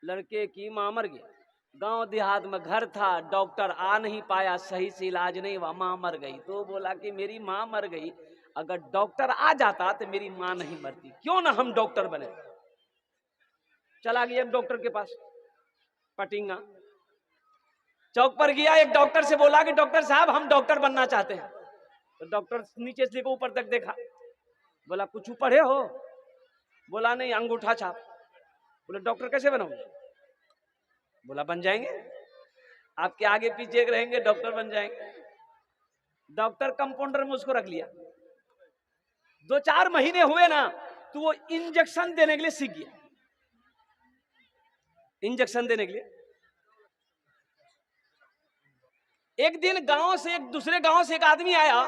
लड़के की मां मर गई। गांव देहात में घर था, डॉक्टर आ नहीं पाया, सही से इलाज नहीं हुआ, मां मर गई। तो बोला कि मेरी मां मर गई, अगर डॉक्टर आ जाता तो मेरी मां नहीं मरती, क्यों ना हम डॉक्टर बने। चला गया एक डॉक्टर के पास, पटिंगा चौक पर गया। एक डॉक्टर से बोला कि डॉक्टर साहब हम डॉक्टर बनना चाहते हैं। तो डॉक्टर नीचे से लेकर ऊपर तक देखा, बोला कुछ पढ़े हो? बोला नहीं, अंगूठा छाप। बोले डॉक्टर कैसे बनोगे? बोला बन जाएंगे, आपके आगे पीछे रहेंगे, डॉक्टर बन जाएंगे। डॉक्टर कंपाउंडर में उसको रख लिया। 2-4 महीने हुए ना, तो वो इंजेक्शन देने के लिए सीख गया। इंजेक्शन देने के लिए एक दिन गांव से, एक दूसरे गांव से एक आदमी आया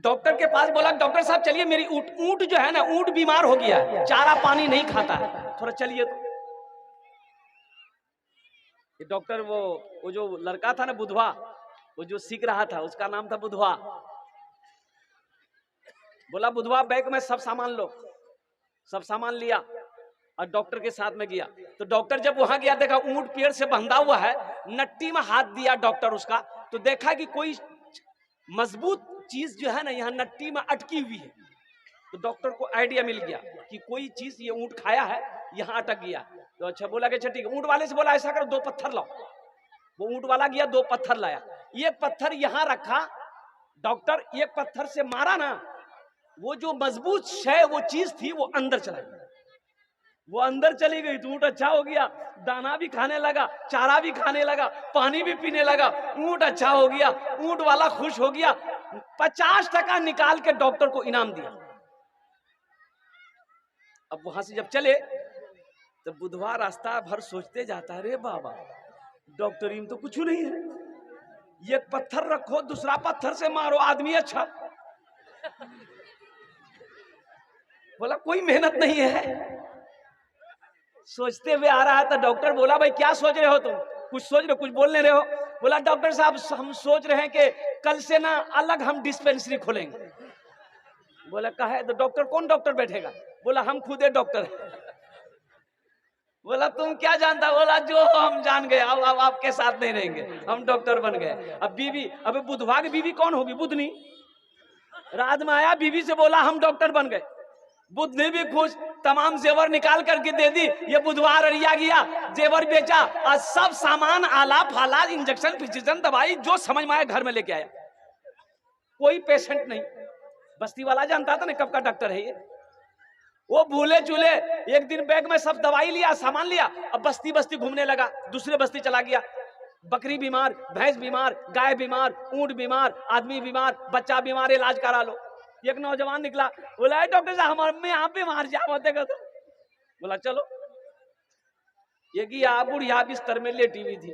डॉक्टर के पास। बोला डॉक्टर साहब चलिए, मेरी ऊंट जो है ना, ऊंट बीमार हो गया, चारा पानी नहीं खाता है, थोड़ा चलिए। तो ये डॉक्टर, वो जो लड़का था ना बुधवा, वो जो सीख रहा था, उसका नाम था बुधवा। बोला बुधवा बैग में सब सामान लो। सब सामान लिया और डॉक्टर के साथ में गया। तो डॉक्टर जब वहां गया, देखा ऊंट पेड़ से बंधा हुआ है, नट्टी में हाथ दिया डॉक्टर उसका, तो देखा कि कोई मजबूत चीज जो है ना यहाँ नट्टी में अटकी हुई है। तो डॉक्टर को आइडिया मिल गया कि कोई चीज ये ऊंट खाया है, यहाँ अटक गया। तो अच्छा बोला कि अच्छा ठीक है। ऊंट वाले से बोला ऐसा करो 2 पत्थर लाओ। वो ऊंट वाला गया, 2 पत्थर लाया। एक पत्थर यहाँ रखा, डॉक्टर एक पत्थर से मारा ना, वो जो मजबूत शय वो चीज थी वो अंदर चला गई। वो अंदर चली गई तो ऊंट अच्छा हो गया, दाना भी खाने लगा, चारा भी खाने लगा, पानी भी पीने लगा, ऊंट अच्छा हो गया। ऊंट वाला खुश हो गया, 50% निकाल के डॉक्टर को इनाम दिया। अब वहां से जब चले तो बुधवार रास्ता भर सोचते जाता है, रे बाबा डॉक्टरी में तो कुछ नहीं है, एक पत्थर रखो, दूसरा पत्थर से मारो, आदमी अच्छा। बोला कोई मेहनत नहीं है। सोचते हुए आ रहा था। डॉक्टर बोला भाई क्या सोच रहे हो तुम? कुछ सोच रहे हो, कुछ बोल नहीं रहे हो? बोला डॉक्टर साहब हम सोच रहे हैं कि कल से ना अलग हम डिस्पेंसरी खोलेंगे। बोला कहा है? तो डॉक्टर कौन डॉक्टर बैठेगा? बोला हम खुद डॉक्टर है। बोला तुम क्या जानता? बोला जो हम जान गए, अब आपके साथ नहीं रहेंगे, हम डॉक्टर बन गए। अब बीवी, अब बुधवा की बीवी कौन होगी? बुधनी। रात में आया, बीवी से बोला हम डॉक्टर बन गए। बुध ने भी खुश, तमाम जेवर निकाल करके दे दी। ये बुधवार अरिया गया, जेवर बेचा और सब सामान, आला फाला, इंजेक्शन फिजिशन दवाई जो समझ में आया घर में लेके आया। कोई पेशेंट नहीं। बस्ती वाला जानता था ना कब का डॉक्टर है ये। वो भूले चूले एक दिन बैग में सब दवाई लिया, सामान लिया, अब बस्ती बस्ती घूमने लगा, दूसरे बस्ती चला गया। बकरी बीमार, भैंस बीमार, गाय बीमार, ऊंट बीमार, आदमी बीमार, बच्चा बीमार, इलाज करा लो। एक नौजवान निकला, बोला डॉक्टर साहब हमारे में आप बीमार जाओ देखो तो। बोला चलो। ये गया, बुढ़िया बिस्तर में लेटी हुई थी,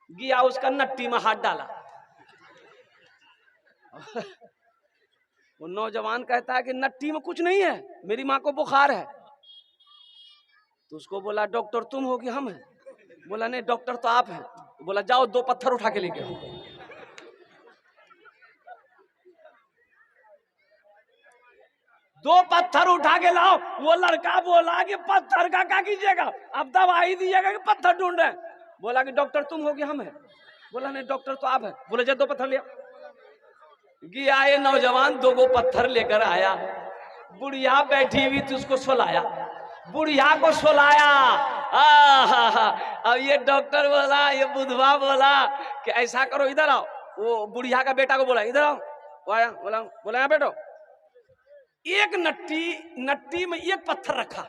गया उसका नट्टी में हाथ डाला। वो नौजवान कहता है कि नट्टी में कुछ नहीं है, मेरी माँ को बुखार है। तो उसको बोला डॉक्टर तुम हो कि हम हैं? बोला नहीं डॉक्टर तो आप हैं। बोला जाओ 2 पत्थर उठा के लेके आओ। 2 पत्थर उठा के लाओ। वो लड़का बोला कि पत्थर का क्या कीजिएगा, अब दवाई दीजिएगा कि पत्थर ढूंढ रहे? बोला कि डॉक्टर तुम हो कि हम हैं? बोला नहीं डॉक्टर तो आप हैं। बोले जा 2 पत्थर ले आओ। गया ये नौजवान 2 पत्थर लेकर आया। बुढ़िया बैठी हुई थी, उसको सुलाया, बुढ़िया को सुलाया। अब ये डॉक्टर बोला, ये बुधवा बोला कि ऐसा करो इधर आओ। वो बुढ़िया का बेटा को बोला इधर आओ। वो आया, बोला बोला बैठो। एक नट्टी में एक पत्थर रखा।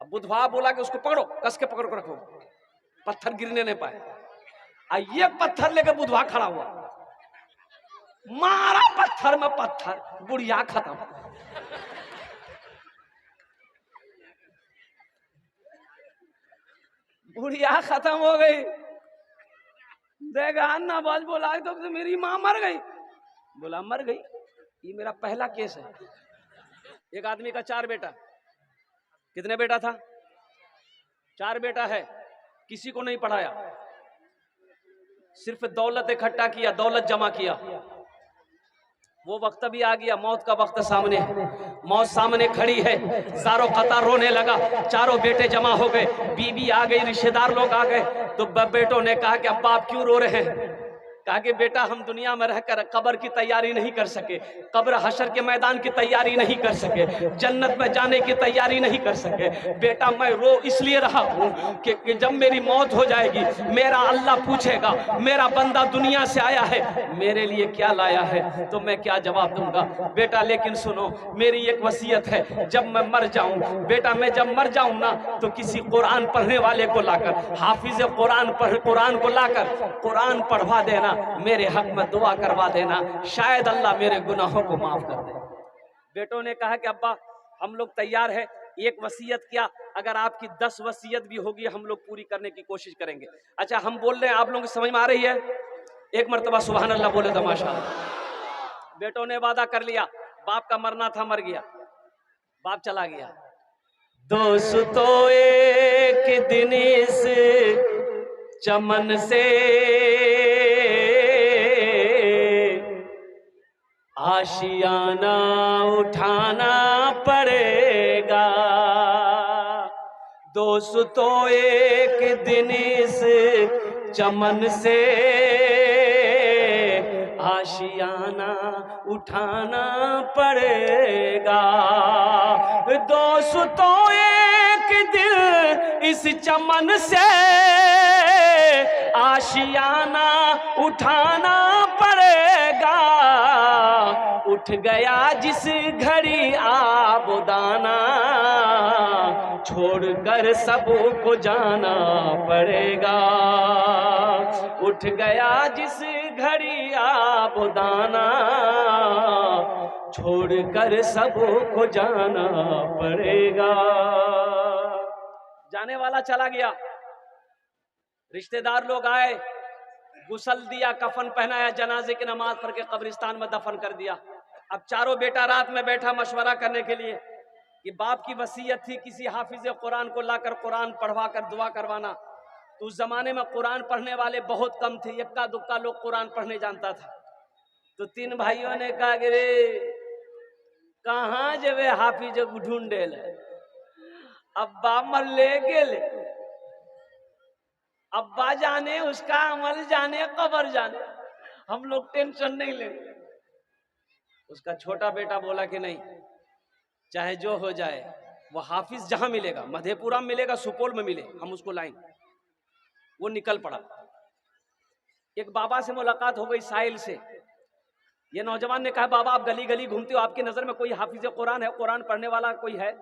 अब बुधवा बोला कि उसको पकड़ो, कस के पकड़ कर रखो, पत्थर गिरने नहीं पाए। एक पत्थर लेकर बुधवा खड़ा हुआ, मारा पत्थर में पत्थर, बुढ़िया खत्म। बुढ़िया खत्म हो गई। देखा अन्ना बाज बोला तो मेरी मां मर गई। बोला मर गई? ये मेरा पहला केस है। एक आदमी का 4 बेटा। कितने बेटा था? 4 बेटा है, किसी को नहीं पढ़ाया, सिर्फ दौलत इकट्ठा किया, दौलत जमा किया। वो वक्त भी आ गया, मौत का वक्त सामने है, मौत सामने खड़ी है, सारों कतार रोने लगा, चारों बेटे जमा हो गए, बीवी आ गई, रिश्तेदार लोग आ गए। तो बेटों ने कहा कि अब्बा आप क्यों रो रहे हैं? कहा कि बेटा हम दुनिया में रहकर कब्र की तैयारी नहीं कर सके, कब्र हशर के मैदान की तैयारी नहीं कर सके, जन्नत में जाने की तैयारी नहीं कर सके। बेटा मैं रो इसलिए रहा हूँ कि जब मेरी मौत हो जाएगी, मेरा अल्लाह पूछेगा मेरा बंदा दुनिया से आया है, मेरे लिए क्या लाया है, तो मैं क्या जवाब दूंगा? बेटा लेकिन सुनो, मेरी एक वसीयत है, जब मैं मर जाऊं, बेटा मैं जब मर जाऊं ना, तो किसी कुरान पढ़ने वाले को लाकर, हाफिज कुरान को लाकर कुरान पढ़वा देना, मेरे हक में दुआ करवा देना, शायद अल्लाह मेरे गुनाहों को माफ कर दे। बेटों ने कहा कि अब्बा हम लोग तैयार है, एक वसीयत क्या, अगर आपकी 10 वसीयत भी होगी हम लोग पूरी करने की कोशिश करेंगे। अच्छा हम बोल रहे हैं, आप लोगों को समझ में आ रही है? एक मर्तबा सुभान अल्लाह बोले तो माशाअल्लाह। बेटों ने वादा कर लिया, बाप का मरना था, मर गया, बाप चला गया। दोस्तों एक दिन इस चमन से आशियाना उठाना पड़ेगा, दोस्तों एक दिन इस चमन से आशियाना उठाना पड़ेगा, दोस्तों एक दिन इस चमन से आशियाना उठाना पड़ेगा, उठ गया जिस घड़ी आबुदाना, छोड़कर सबको जाना पड़ेगा, उठ गया जिस घड़ी आबुदाना, छोड़कर सबको जाना पड़ेगा। जाने वाला चला गया, रिश्तेदार लोग आए, गुसल दिया, कफन पहनाया, जनाजे की नमाज पढ़ के कब्रिस्तान में दफन कर दिया। अब चारों बेटा रात में बैठा मशवरा करने के लिए कि बाप की वसीयत थी किसी हाफिज कुरान को लाकर कुरान पढ़वा कर दुआ करवाना। तो उस जमाने में कुरान पढ़ने वाले बहुत कम थे, इक्का दुक्का लोग कुरान पढ़ने जानता था। तो तीन भाइयों ने कहा कि रे कहाँ जब हाफिज ढूंढे ले, अब्बा मर ले गेले, अब्बा जाने उसका अमल जाने कब्र जाने, हम लोग टेंशन नहीं लेंगे। उसका छोटा बेटा बोला कि नहीं, चाहे जो हो जाए, वो हाफिज जहां मिलेगा, मधेपुरा में मिलेगा, सुपौल में मिले, हम उसको लाएंगे। वो निकल पड़ा। एक बाबा से मुलाकात हो गई, साहिल से। ये नौजवान ने कहा बाबा आप गली गली घूमते हो, आपकी नजर में कोई हाफिज कुरान है, कुरान पढ़ने वाला कोई है?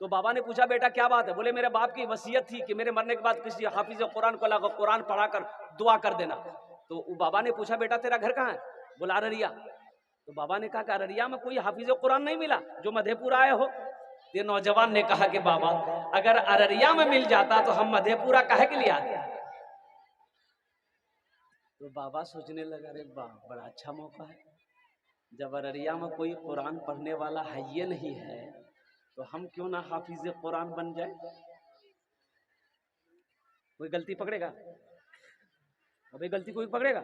तो बाबा ने पूछा बेटा क्या बात है? बोले मेरे बाप की वसीयत थी कि मेरे मरने के बाद किसी हाफिज कुरान को लाकर कुरान पढ़ाकर दुआ कर देना। तो बाबा ने पूछा बेटा तेरा घर कहाँ है? बोला अररिया। तो बाबा ने कहा कि अररिया में कोई हाफिज कुरान नहीं मिला जो मधेपुरा आए हो? ये नौजवान ने कहा कि बाबा अगर अररिया में मिल जाता तो हम मधेपुरा काहे के लिए आते? तो बाबा सोचने लगा अरे वाह बड़ा अच्छा मौका है, जब अररिया में कोई कुरान पढ़ने वाला है ये नहीं है तो हम क्यों ना हाफिज कुरान बन जाए। कोई गलती पकड़ेगा? अबे गलती कोई पकड़ेगा?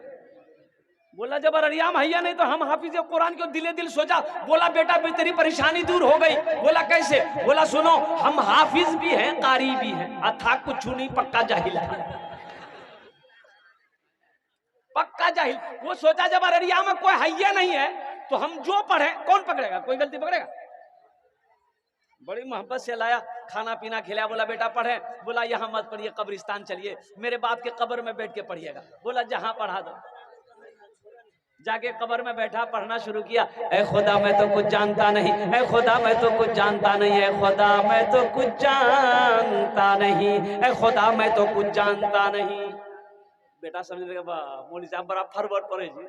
बोला जब अररिया में हैया नहीं तो हम हाफिज कुरान क्यों? दिले दिल सोचा। बोला बेटा तेरी परेशानी दूर हो गई। बोला कैसे? बोला सुनो हम हाफिज भी हैं कारी भी हैं, अथा कुछ नहीं पक्का जाहिल है, पक्का जाहिल। वो सोचा जब अररिया में कोई हैया नहीं है तो हम जो पढ़े कौन पकड़ेगा? कोई गलती पकड़ेगा? बड़ी मोहब्बत से लाया, खाना पीना खिलाया। बोला बेटा पढ़े? बोला यहाँ मत पढ़िए, कब्रिस्तान चलिए, मेरे बाप के कब्र में बैठ के पढ़िएगा। बोला जहां पढ़ा दो। जाके कब्र में बैठा, पढ़ना शुरू किया। ऐ खुदा मैं तो कुछ जानता नहीं, ऐ खुदा मैं तो कुछ जानता नहीं, ऐ खुदा मैं तो कुछ जानता नहीं, ऐ खुदा मैं तो कुछ जानता नहीं। बेटा समझने लगा मौलवी साहब बड़ा फरवर्ड पढ़े जी।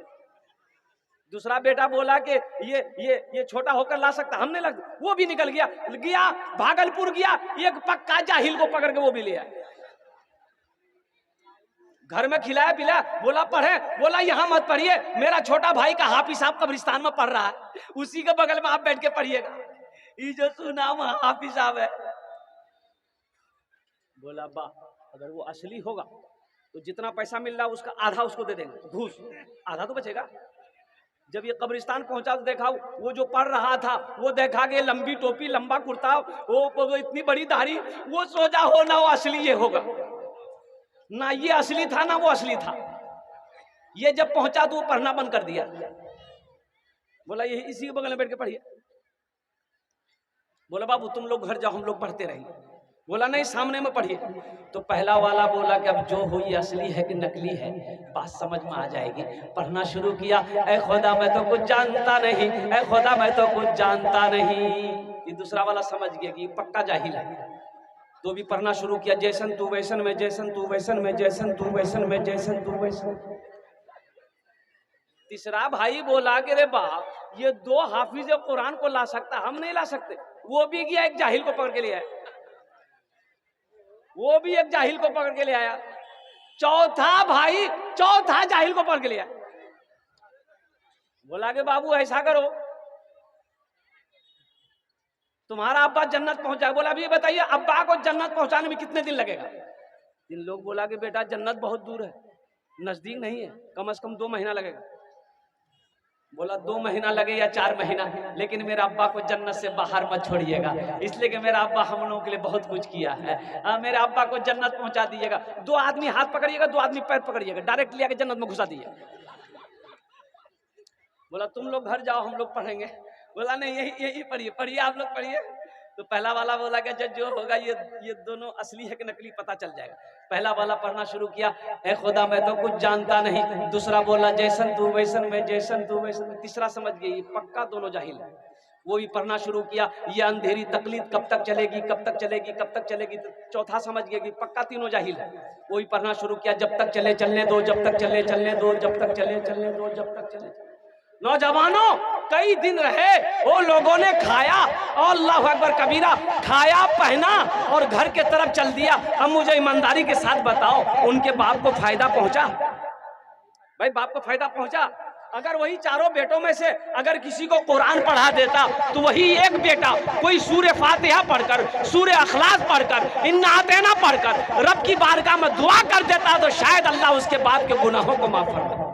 दूसरा बेटा बोला कि ये छोटा होकर ला सकता, हमने लग, वो भी निकल गया भागलपुर गया, एक पक्का जाहिल को पकड़ के वो भी ले आया, घर में खिलाया पिलाया। बोला पढ़े? बोला यहाँ मत पढ़िए, मेरा छोटा भाई का हाफिज साहब कब्रिस्तान में पढ़ रहा है, उसी के बगल में आप बैठ के पढ़िएगा, ये जो सुना हाफिज साहब है। बोला बा अगर वो असली होगा तो जितना पैसा मिल रहा उसका आधा उसको दे देंगे, घूस आधा तो बचेगा, जब ये कब्रिस्तान पहुंचा तो देखा वो जो पढ़ रहा था, वो देखा कि लंबी टोपी, लंबा कुर्ता, वो इतनी बड़ी दाढ़ी, वो सोचा हो ना वो असली ये होगा, ना ये असली था ना वो असली था। ये जब पहुंचा तो वो पढ़ना बंद कर दिया, बोला ये इसी के बगल में बैठ के पढ़िए। बोला बाबू तुम लोग घर जाओ, हम लोग पढ़ते रहेंगे। बोला नहीं, सामने में पढ़िए। तो पहला वाला बोला कि अब जो हो ये असली है कि नकली है बात समझ में आ जाएगी। पढ़ना शुरू किया, ऐ खुदा मैं तो कुछ जानता नहीं, ऐ खुदा मैं तो कुछ जानता नहीं। ये दूसरा वाला समझ गया कि पक्का जाहिल है, तो भी पढ़ना शुरू किया, जैसन तू वैसन में, जैसन तू वैसन में, जैसन तू वैसन में, जैसन तू वैसन। तीसरा भाई बोला कि रे बाप ये दो हाफिज कुरान को ला सकता, हम नहीं ला सकते। वो भी गया एक जाहिल को पकड़ के ले आया, वो भी एक जाहिल को पकड़ के ले आया। चौथा भाई चौथा जाहिल को पकड़ के ले आया, बोला कि बाबू ऐसा करो तुम्हारा अब्बा जन्नत पहुंचा। बोला अभी बताइए अब्बा को जन्नत पहुंचाने में कितने दिन लगेगा? इन लोग बोला कि बेटा जन्नत बहुत दूर है, नजदीक नहीं है, कम से कम 2 महीना लगेगा। बोला 2 महीना लगे या 4 महीना, लेकिन मेरा अब्बा को जन्नत से बाहर मत छोड़िएगा, इसलिए कि मेरा अब्बा हम लोगों के लिए बहुत कुछ किया है। मेरे अब्बा को जन्नत पहुंचा दीजिएगा। 2 आदमी हाथ पकड़िएगा, 2 आदमी पैर पकड़िएगा, डायरेक्ट लिया के जन्नत में घुसा दीजिए। बोला तुम लोग घर जाओ, हम लोग पढ़ेंगे। बोला नहीं यही पढ़िए, पढ़िए आप लोग पढ़िए। तो पहला वाला बोला कि जो होगा ये दोनों असली है कि नकली पता चल जाएगा। पहला वाला पढ़ना शुरू किया, ऐ खुदा मैं तो कुछ जानता नहीं। दूसरा बोला जैसन तू वैसन में, जैसन तू वैसन में। तीसरा समझ गई पक्का दोनों जाहिल है, वो भी पढ़ना शुरू किया, ये अंधेरी तकलीद कब तक चलेगी, कब तक चलेगी, कब तक चलेगी। तो चौथा समझ गया कि पक्का तीनों जाहिल है, वो भी पढ़ना शुरू किया, जब तक चले चलने दो, जब तक चले चलने दो, जब तक चले चलने दो, जब तक चले। नौजवानों कई दिन रहे, वो लोगों ने खाया और अल्लाह अकबर कबीरा, खाया पहना और घर के तरफ चल दिया। अब मुझे ईमानदारी के साथ बताओ उनके बाप को फायदा पहुंचा? भाई बाप को फायदा पहुंचा? अगर वही चारों बेटों में से अगर किसी को कुरान पढ़ा देता तो वही एक बेटा कोई सूरह फातिहा पढ़कर, सूरह अखलास पढ़कर, इन्ना आतेना पढ़कर रब की बारगाह में दुआ कर देता तो शायद अल्लाह उसके बाप के गुनाहों को माफ कर देता।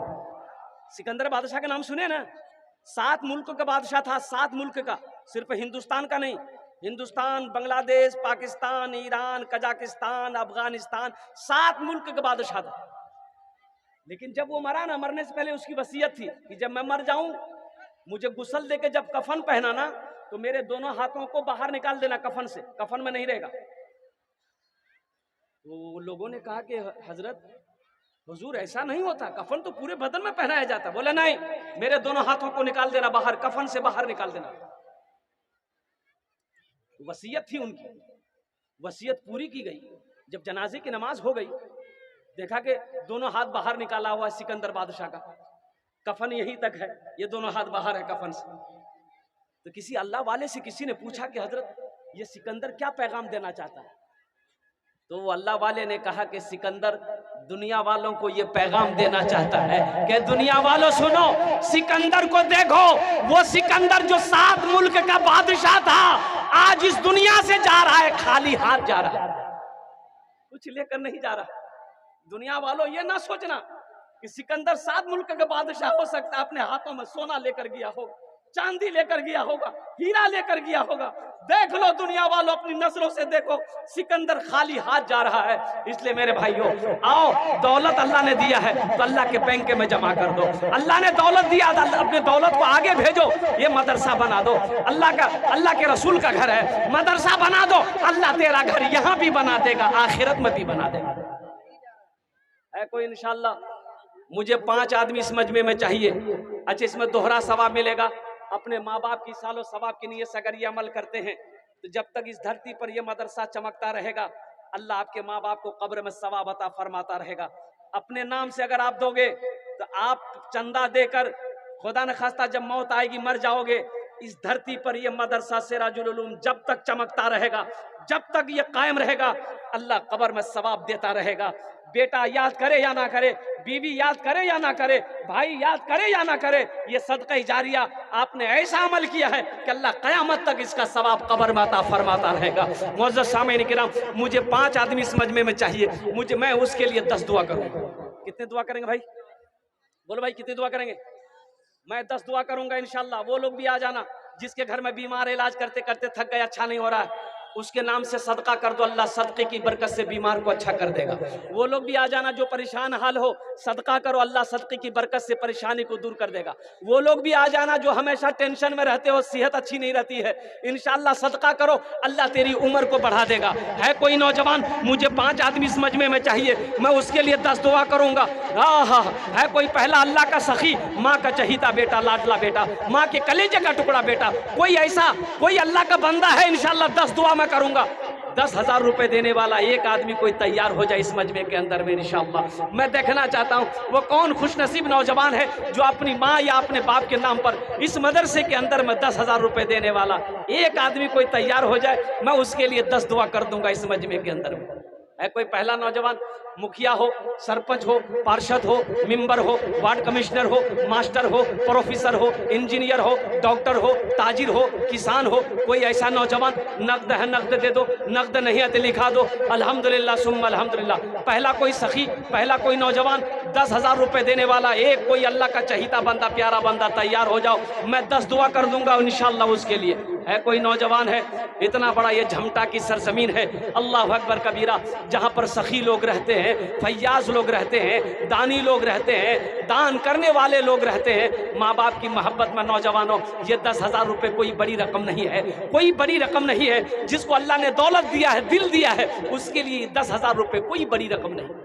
सिकंदर बादशाह का नाम सुने ना? 7 मुल्क का बादशाह था, 7 मुल्क का, सिर्फ हिंदुस्तान का नहीं, हिंदुस्तान, बांग्लादेश, पाकिस्तान, ईरान, कजाकिस्तान, अफगानिस्तान, 7 मुल्क का बादशाह था। लेकिन जब वो मरा ना, मरने से पहले उसकी वसीयत थी कि जब मैं मर जाऊं मुझे गुस्ल देके जब कफन पहनाना तो मेरे दोनों हाथों को बाहर निकाल देना कफन से, कफन में नहीं रहेगा। तो लोगों ने कहा कि हजरत हुजूर ऐसा नहीं होता, कफन तो पूरे बदन में पहनाया जाता। बोले नहीं, मेरे दोनों हाथों को निकाल देना बाहर, कफन से बाहर निकाल देना। वसीयत थी उनकी, वसीयत पूरी की गई। जब जनाजे की नमाज हो गई, देखा कि दोनों हाथ बाहर निकाला हुआ है सिकंदर बादशाह का, कफन यहीं तक है, ये दोनों हाथ बाहर है कफन से। तो किसी अल्लाह वाले से किसी ने पूछा कि हजरत ये सिकंदर क्या पैगाम देना चाहता है? तो वो अल्लाह वाले ने कहा कि सिकंदर दुनिया वालों को ये पैगाम देना चाहता है कि दुनिया वालों सुनो, सिकंदर को देखो, वो सिकंदर जो 7 मुल्क का बादशाह था आज इस दुनिया से जा रहा है, खाली हाथ जा रहा है, कुछ लेकर नहीं जा रहा। दुनिया वालों ये ना सोचना कि सिकंदर 7 मुल्क का बादशाह हो सकता है, अपने हाथों में सोना लेकर गया होगा, चांदी लेकर गया होगा, हीरा लेकर गया होगा। देख लो दुनिया वालों, अपनी नजरों से देखो, सिकंदर खाली हाथ जा रहा है। इसलिए मेरे भाइयों आओ, दौलत अल्लाह ने दिया है तो अल्लाह के बैंक में जमा कर दो। अल्लाह ने दौलत दिया, अपने दौलत को आगे भेजो, ये मदरसा बना दो, अल्लाह के रसूल का घर है, मदरसा बना दो, अल्लाह तेरा घर यहाँ भी बना देगा, आखिरत में भी बना देगा। है कोई इंशाअल्लाह? मुझे 5 आदमी इस मजमे में चाहिए। अच्छा, इसमें दोहरा सवाब मिलेगा। अपने माँ बाप की सालों सवाब की नीयत से अगर ये अमल करते हैं तो जब तक इस धरती पर यह मदरसा चमकता रहेगा, अल्लाह आपके माँ बाप को कब्र में सवाब अता फरमाता रहेगा। अपने नाम से अगर आप दोगे तो आप चंदा देकर, खुदा न खास्ता जब मौत आएगी मर जाओगे, इस धरती पर यह मदरसा सिराजुल उलूम जब तक चमकता रहेगा, जब तक ये कायम रहेगा, अल्लाह कब्र में सवाब देता रहेगा। बेटा याद करे या ना करे, बीवी याद करे या ना करे, भाई याद करे या ना करे, ये सदका जारिया आपने ऐसा अमल किया है कि अल्लाह कयामत तक इसका सवाब कब्र में अता फरमाता रहेगा। मुअज़्ज़ज़ सामीन किराम, मुझे 5 आदमी इस मजमे में चाहिए, मैं उसके लिए 10 दुआ करूंगा। कितने दुआ करेंगे भाई? बोलो भाई कितनी दुआ करेंगे? मैं 10 दुआ करूंगा इंशाल्लाह। वो लोग भी आ जाना जिसके घर में बीमार, इलाज करते करते थक गए, अच्छा नहीं हो रहा है, उसके नाम से सदका कर दो, अल्लाह सदके की बरकत से बीमार को अच्छा कर देगा। वो लोग भी आ जाना जो परेशान हाल हो, सदका करो, अल्लाह सदके की बरकत से परेशानी को दूर कर देगा। वो लोग भी आ जाना जो हमेशा टेंशन में रहते हो, सेहत अच्छी नहीं रहती है, इंशाल्लाह सदका करो, अल्लाह तेरी उम्र को बढ़ा देगा। है कोई नौजवान, मुझे 5 आदमी इस मजमे में चाहिए, मैं उसके लिए 10 दुआ करूंगा। है कोई पहला अल्लाह का सखी, माँ का चहीता बेटा, लाडला बेटा, माँ के कलेजे का टुकड़ा बेटा, कोई ऐसा कोई अल्लाह का बंदा है, इंशाल्लाह 10 दुआ मैं करूंगा। 10,000 रुपए देने वाला एक आदमी कोई तैयार हो जाए इस मजमे के अंदर में इंशाअल्लाह। मैं देखना चाहता हूं वो कौन खुशनसीब नौजवान है जो अपनी माँ या अपने बाप के नाम पर इस मदरसे के अंदर में 10,000 रुपए देने वाला एक आदमी कोई तैयार हो जाए, मैं उसके लिए 10 दुआ कर दूंगा इस मजमे के अंदर में। है कोई पहला नौजवान, मुखिया हो, सरपंच हो, पार्षद हो, मेंबर हो, वार्ड कमिश्नर हो, मास्टर हो, प्रोफेसर हो, इंजीनियर हो, डॉक्टर हो, ताजिर हो, किसान हो, कोई ऐसा नौजवान, नकद है नकद दे दो, नकद नहीं है तो लिखा दो, अल्हम्दुलिल्लाह सुम्मा अल्हम्दुलिल्लाह। पहला कोई सखी, पहला कोई नौजवान 10,000 रुपए देने वाला एक कोई अल्लाह का चहीता बंदा, प्यारा बंदा तैयार हो जाओ, मैं 10 दुआ कर दूंगा इंशाअल्लाह उसके लिए। है कोई नौजवान है, इतना बड़ा ये झमटा की सरजमीन है, अल्लाह अकबर कबीरा, जहाँ पर सखी लोग रहते हैं, फैयाज लोग रहते हैं, दानी लोग रहते हैं, दान करने वाले लोग रहते हैं, माँ बाप की मोहब्बत में नौजवानों, ये 10,000 रुपए कोई बड़ी रकम नहीं है, कोई बड़ी रकम नहीं है। जिसको अल्लाह ने दौलत दिया है, दिल दिया है, उसके लिए 10,000 रुपए कोई बड़ी रकम नहीं।